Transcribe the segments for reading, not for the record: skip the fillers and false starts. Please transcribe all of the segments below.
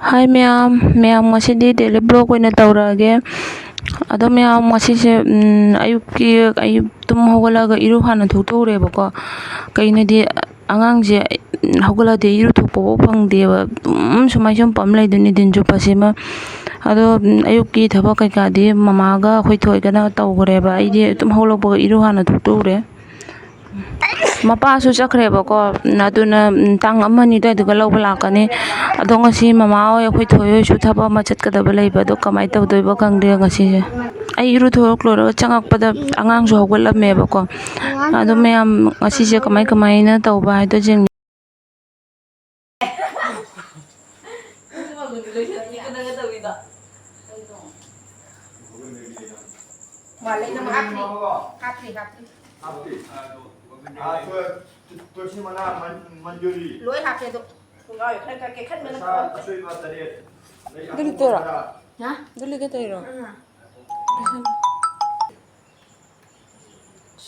Hi ma'am ngꯁꯤꯗꯤ daily vlog ꯑꯣꯏꯅ ꯇꯧꯔꯛꯑꯒꯦ ꯑꯗꯣ ꯃꯌꯥꯝ ꯉꯁꯤꯁꯦ ꯑꯌꯨꯛ ꯇꯨꯝ ꯍꯧꯒꯠꯂꯒ ꯏꯔꯨ ꯍꯥꯟꯅ ꯊꯣꯛꯇꯣꯛꯎꯔꯦꯕꯀꯣ ꯀꯩꯅꯣꯗꯤ ꯑꯉꯥꯡꯁꯦ ꯍꯧꯒꯠꯂꯗꯤ ꯏꯔꯨ ꯊꯣꯛꯄꯐꯥꯎ ꯐꯪꯗꯦꯕ ꯁꯨꯃꯥꯏ ꯁꯨꯝ ꯄꯝ ꯂꯩꯗꯣꯏꯅꯤ ꯗꯤꯟ ꯆꯨꯞꯄꯁꯤꯃ ꯑꯗꯣ ꯑꯌꯨꯛꯀꯤ ꯊꯕꯛ ꯀꯩꯀꯥꯗꯤ ꯃꯃꯥꯒ ꯑꯩꯈꯣꯏ ꯊꯣꯏꯒꯅ ꯇꯧꯈ꯭ꯔꯦꯕ ꯑꯩꯗꯤ ꯇꯨꯝ ꯍꯧꯒꯠꯂꯛꯄꯒ ꯏꯔꯨ ꯍꯥꯟꯅ ꯊꯣꯛꯇꯣꯛꯎꯔꯦ ꯃꯄꯥꯁꯨ ꯆꯠꯈ꯭ꯔꯦꯕꯀꯣ ꯑꯗꯨꯅ ꯇꯥꯡ 1-2 ꯑꯗꯨꯋꯥꯏꯗꯨꯒ ꯂꯧꯕ ꯂꯥꯛꯀꯅꯤ ꯑꯗꯣ ꯉꯁꯤ ꯃꯃꯥ ꯍꯣꯏ ꯑꯩꯈꯣꯏ ꯊꯣꯏ ꯍꯣꯏꯁꯨ ꯊꯕꯛ ꯑꯃ ꯆꯠꯀꯗꯕ ꯂꯩꯕ ꯑꯗꯣ ꯀꯃꯥꯏꯅ ꯇꯧꯗꯣꯏꯕ ꯈꯪꯗꯦ ꯉꯁꯤꯁꯦ ꯑꯩ ꯏꯔꯨꯊꯣꯛ ꯂꯣꯏꯔꯒ ꯆꯪꯉꯛꯄꯗ ꯑꯉꯥꯡꯁꯨ ꯍꯧꯒꯠꯂꯝꯃꯦꯕꯀꯣ ꯑꯗꯣ ꯃꯌꯥꯝ ꯉꯁꯤꯁꯦ ꯀꯃꯥꯏꯅ ꯇꯧꯕ ꯍꯥꯏꯗꯣ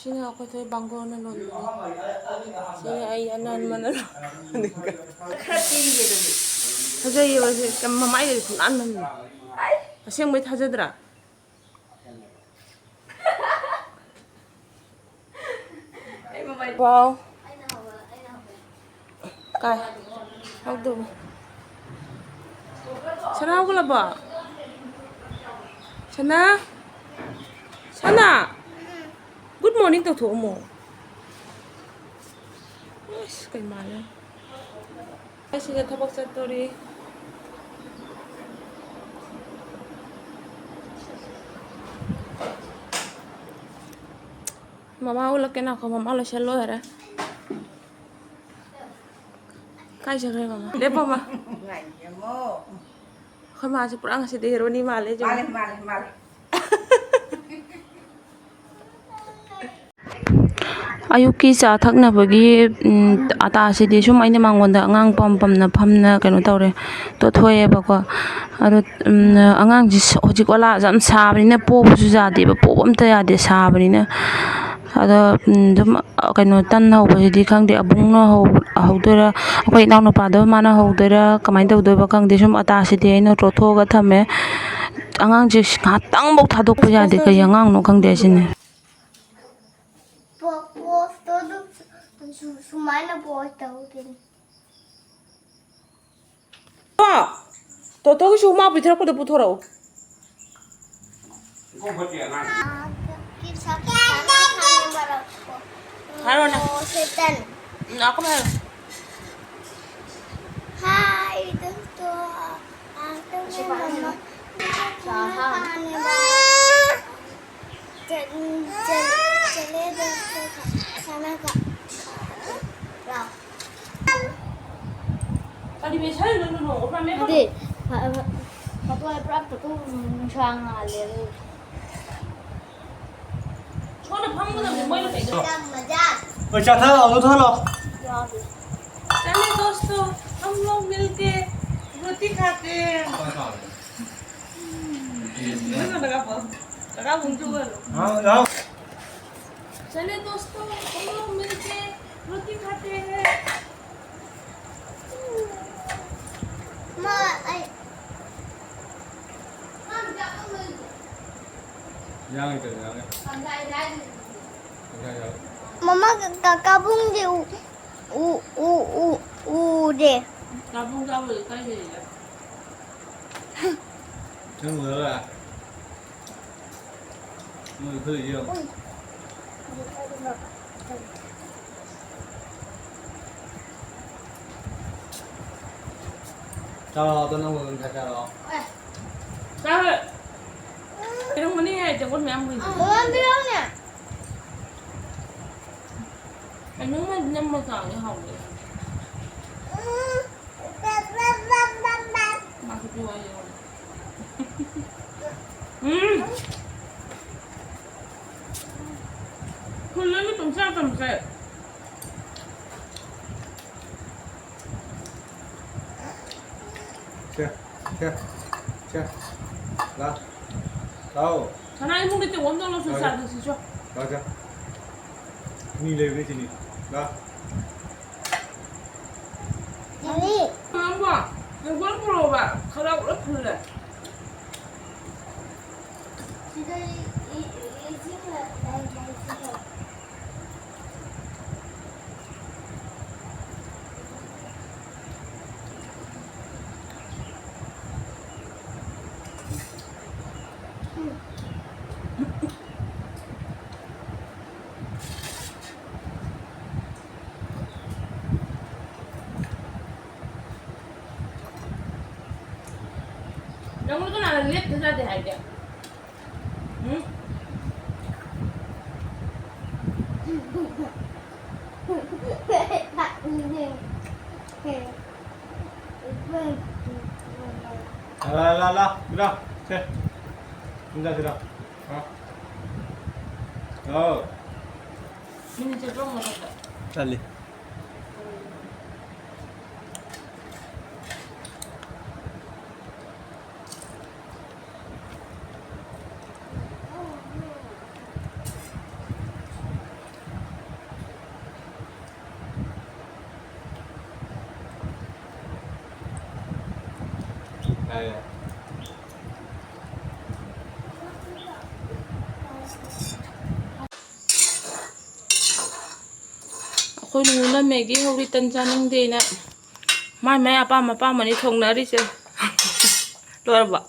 Sini aku tuh banggonan londo. Sini ay anan manan. Hajayi wasi mama ay kunan man. Asyang may hajadra. Wow. Kai. How do? Sana ako la ba? Sana? Good morning to mo. Yes, kay Mala. Ay sila tabak sa tori. Mama ulak na ako, mama lo siya loera. Kay siya kay mama. Lepa ma. Nganya mo. Kama si purang si Dero ni Male. Male. Ayuki cha thaknabagi atasidi sum aina mangonda angang pamna kaino tawre to thoyebako aro angang ji hojik wala jam sabnina pobusu jadeba pobamta yade sabnina ado dum kaino tan hawbasidi khangde abungna hawdora akoi naw nupado mana hawdora kamai tawdoiba khangde sum atasidi aina rothoga thame angang ji khatang bok thadokpa yade kai angang no khangde sine Sumana bota utin. Toto ko suma pithra ko puthora. Haro na. Setan. Ako na. Hai dosto. Aku mama. चले दोस्तों खाना खा Tadi biasanya no apa memang. Nanti satu iPad tuh sang alir. Soalnya kamu kan mau main kayak gitu. मजा अच्छा था और था लो चलिए दोस्तों हम लोग मिलके रोटी खाते हैं लगा मुंचू करो हां चलिए दोस्तों हम लोग मिलके रोटी खाते हैं Mama kabung di u deh. Gabung kayak ya. Chân vừa là người khơi gì không? Chào tôi nông người chào đó. Sao vậy? Cái đông này chẳng có mẹ ăn gì. Mama bilang nè. Cái nước mà nhâm mà cả cái hỏng đấy. Mà cái chua gì không? Không lấy cái tầm sao. Chưa. Đó. Đâu? 전화해 보기 때 원달러 줄수 안 드시죠? 맞아. 니 레벨이 지니. 나. Jadi Apa? Yang gua 물어봐. 가라고 풀래. 지금 이 친구가 나이 지금 Yang lu kan ada lihat tuh tadi aja. La, gerak. Cek. Bentar gerak. Oh, Ini cepet mau tak? Sali. Ayo. Ako'y nung una Maggie huritan sa nung day na may apa ni thong na rin siya. Luar ba?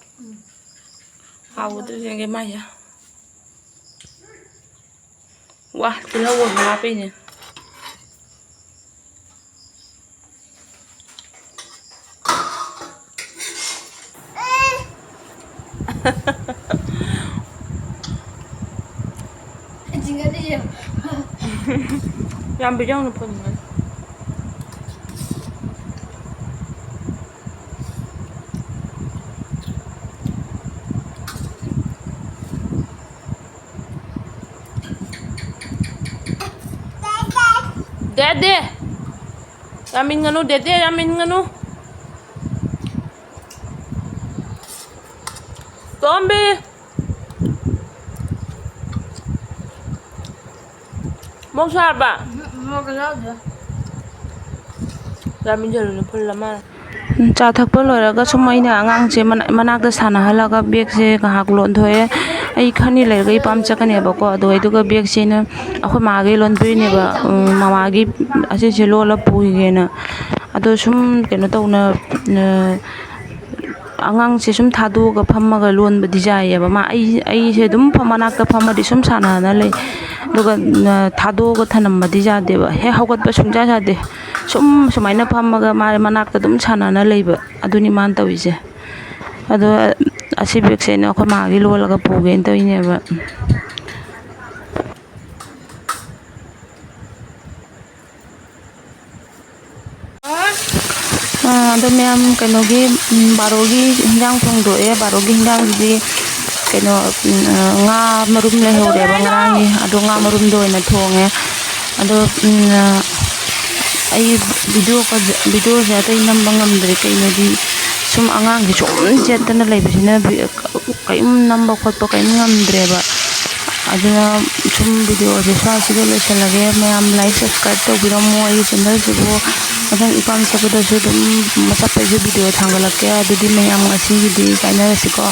Hawo to siya kay Maya. Wah, tinawag hanapin niya. 지금 이제 Yan bigyan ng pungan. Dede! Yamin nga no, Dede, yamin nga no. Zombie! Mong ba? Yamin dyan rin pala naman. ꯆꯥ ꯊꯛꯄ ꯂꯣꯏꯔꯒ ꯁꯨꯝ ꯑꯩꯅ ꯑꯉꯥꯡꯁꯦ ꯃꯅꯥꯛꯇ ꯁꯥꯟꯅꯍꯜꯂꯒ ꯕꯦꯒꯁꯦꯉꯥꯏꯍꯥꯛ ꯂꯣꯟꯊꯣꯛꯑꯦ ꯑꯩ ꯈꯔꯅꯤ ꯂꯩꯔꯒ ꯏꯄꯥꯝ ꯆꯠꯀꯅꯦꯕꯀꯣ ꯑꯗꯨꯒ ꯕꯦꯒꯁꯤꯅ ꯑꯩꯈꯣꯏ ꯃꯥꯒꯤ ꯂꯣꯟꯗꯣꯏꯅꯦꯕ ꯃꯃꯥꯒꯤ ꯑꯁꯤꯁꯦ ꯂꯣꯜꯂ ꯄꯨꯈꯤꯒꯦꯅ ꯑꯗꯣ ꯁꯨꯝ ꯀꯩꯅꯣ ꯇꯧꯅ ꯑꯉꯥꯡꯁꯦ ꯁꯨꯝ ꯊꯥꯗꯣꯛꯑꯒ ꯐꯝꯃꯒ ꯂꯣꯟꯕꯗꯤ ꯌꯥꯏꯌꯦꯕ ꯑꯩꯁꯦ ꯑꯗꯨꯝ ꯃꯅꯥꯛꯇ ꯐꯝꯃꯗꯤ ꯁꯨꯝ ꯁꯥꯟꯅꯍꯅ ꯂꯩ ꯑꯗꯨꯒ ꯊꯥꯗꯣꯛꯑꯒ ꯊꯅꯝꯕꯗꯤ ꯌꯥꯗꯦꯕ ꯍꯦꯛ ꯍꯧꯒꯠꯄ ꯁꯨꯡꯌꯥ ꯌꯥꯗꯦ ꯁꯨꯃꯥꯏꯅ ꯐꯝꯃꯒ ꯃꯥ ꯃꯅꯥꯛꯇ ꯑꯗꯨꯝ ꯁꯥꯟꯅꯅ ꯂꯩꯕ ꯑꯗꯨꯅꯤ ꯃꯥꯅ ꯇꯧꯔꯤꯁꯦ ꯑꯗꯣ ꯑꯁꯤ ꯕꯦꯒꯁꯦ ꯑꯩꯅ ꯑꯩꯈꯣꯏ ꯃꯥꯒꯤ ꯂꯣꯜꯂꯒ ꯄꯨꯒꯦꯅ ꯇꯧꯔꯤꯅꯦꯕ ꯑꯗꯣ ꯃꯌꯥꯝ ꯀꯩꯅꯣꯒꯤ ꯕꯥꯔꯣꯒꯤ ꯍꯤꯟꯖꯥꯡ ꯊꯣꯡꯗꯣꯛꯑꯦ ꯕꯥꯔꯣꯒꯤ ꯍꯤꯟꯖꯥꯡꯁꯤꯗꯤ ꯀꯩꯅꯣ ꯉꯥ ꯃꯔꯨꯝ ꯂꯩꯍꯧꯔꯦꯕ ꯉꯔꯥꯡꯒꯤ ꯑꯗꯣ ꯉꯥ ꯃꯔꯨꯝꯗꯣ ꯑꯣꯏꯅ ꯊꯣꯡꯉꯦ ꯑꯗꯣ ꯑꯩ ꯚꯤꯗꯤꯑꯣꯁꯦ ꯑꯇꯩ ꯅꯝꯕ ꯉꯝꯗ꯭ꯔꯦ ꯀꯩꯅꯣꯗꯤ ꯁꯨꯝ ꯑꯉꯥꯡꯁꯦ ꯁꯨꯝ ꯆꯦꯠꯇꯅ ꯂꯩꯕꯁꯤꯅ ꯀꯔꯤꯝ ꯅꯝꯕ ꯈꯣꯠꯄ ꯀꯔꯤꯝ ꯉꯝꯗ꯭ꯔꯦꯕ ꯑꯗꯨꯅ ꯁꯨꯝ ꯚꯤꯗꯤꯑꯣꯁꯦ ꯁ꯭ꯋꯥꯏꯁꯤꯗ ꯂꯣꯏꯁꯤꯜꯂꯒꯦ ꯃꯌꯥꯝ ꯂꯥꯏꯛ ꯁꯕꯁꯀ꯭ꯔꯥꯏꯕ ꯇꯧꯕꯤꯔꯝꯃꯣ ꯑꯩꯒꯤ ꯆꯦꯅꯦꯜꯁꯤꯕꯨ ꯃꯊꯪ ꯏꯄꯥꯝ ꯆꯠꯄꯗꯁꯨ ꯑꯗꯨꯝ ꯆꯠꯄꯩꯁꯨ ꯚꯤꯗꯤꯑꯣ ꯊꯥꯡꯒꯠꯂꯛꯀꯦ ꯑꯗꯨꯗꯤ ꯃꯌꯥꯝ ꯉꯁꯤꯒꯤꯗꯤ ꯀꯥꯏꯅꯔꯁꯤꯀꯣ